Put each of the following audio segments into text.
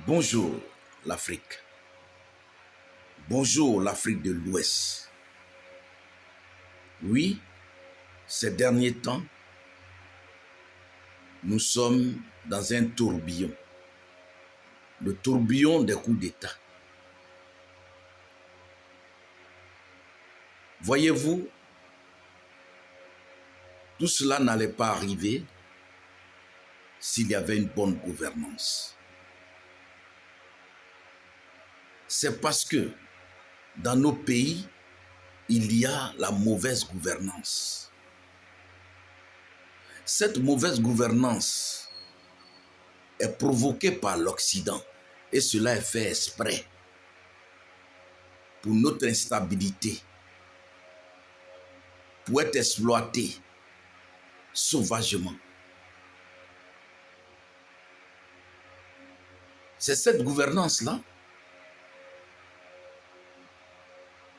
Bonjour l'Afrique. Bonjour l'Afrique de l'Ouest. Oui, ces derniers temps, nous sommes dans un tourbillon. Le tourbillon des coups d'État. Voyez-vous, tout cela n'allait pas arriver s'il y avait une bonne gouvernance. C'est parce que dans nos pays, il y a la mauvaise gouvernance. Cette mauvaise gouvernance est provoquée par l'Occident et cela est fait exprès pour notre instabilité, pour être exploité sauvagement. C'est cette gouvernance-là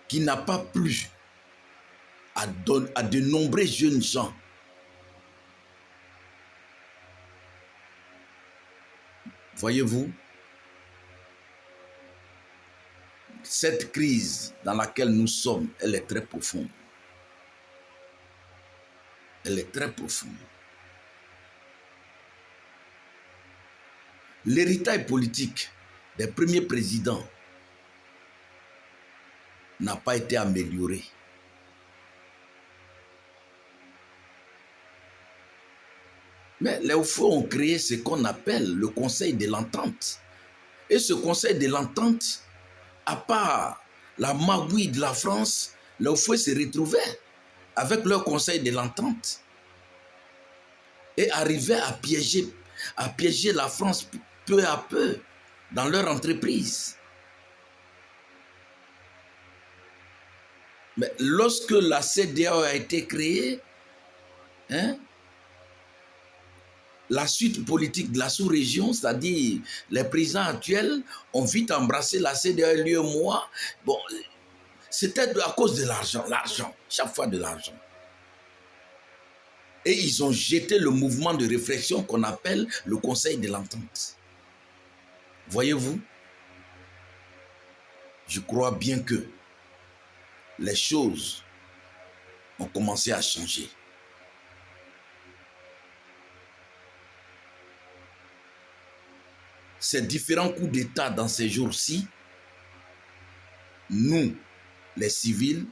qui n'a pas plu à de nombreux jeunes gens. Voyez-vous, cette crise dans laquelle nous sommes, elle est très profonde. Elle est très profonde. L'héritage politique des premiers présidents n'a pas été amélioré. Mais les Hauts ont créé ce qu'on appelle le Conseil de l'Entente. Et ce Conseil de l'Entente, à part la magouille de la France, les Hauts se retrouvaient avec leur Conseil de l'Entente et arrivaient à piéger la France peu à peu dans leur entreprise. Mais lorsque la CEDEAO a été créée, la suite politique de la sous-région, c'est-à-dire les présidents actuels, ont vite embrassé la CEDEAO, l'UEMOA. Bon, c'était à cause de l'argent, chaque fois de l'argent. Et ils ont jeté le mouvement de réflexion qu'on appelle le Conseil de l'Entente. Voyez-vous, je crois bien que les choses ont commencé à changer. Ces différents coups d'État dans ces jours-ci, nous, les civils,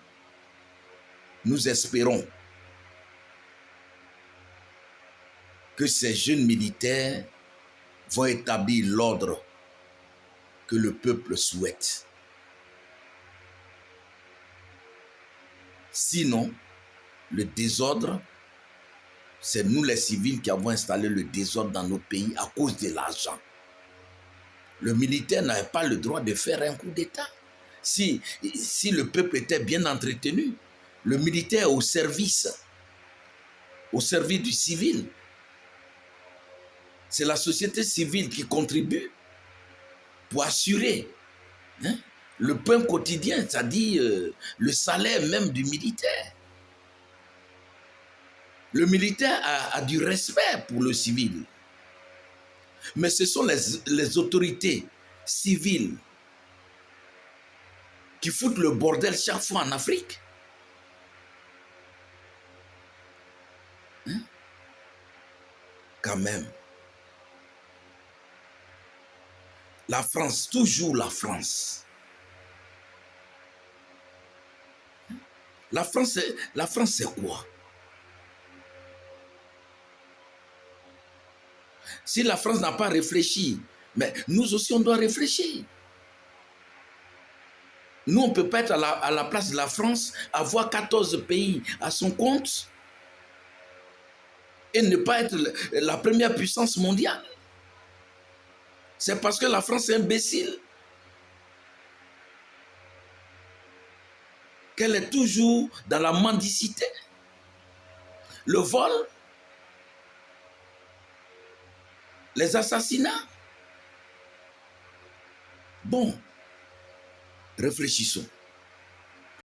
nous espérons que ces jeunes militaires vont établir l'ordre que le peuple souhaite. Sinon, le désordre, c'est nous les civils qui avons installé le désordre dans nos pays à cause de l'argent. Le militaire n'avait pas le droit de faire un coup d'État. Si le peuple était bien entretenu, le militaire est au service du civil. C'est la société civile qui contribue pour assurer le pain quotidien, c'est-à-dire le salaire même du militaire. Le militaire a du respect pour le civil. Mais ce sont les autorités civiles qui foutent le bordel chaque fois en Afrique. Quand même. La France, toujours la France. La France, c'est quoi? Si la France n'a pas réfléchi, mais nous aussi, on doit réfléchir. Nous, on ne peut pas être à la place de la France, avoir 14 pays à son compte et ne pas être la première puissance mondiale. C'est parce que la France est imbécile qu'elle est toujours dans la mendicité, le vol, les assassinats. Bon, réfléchissons.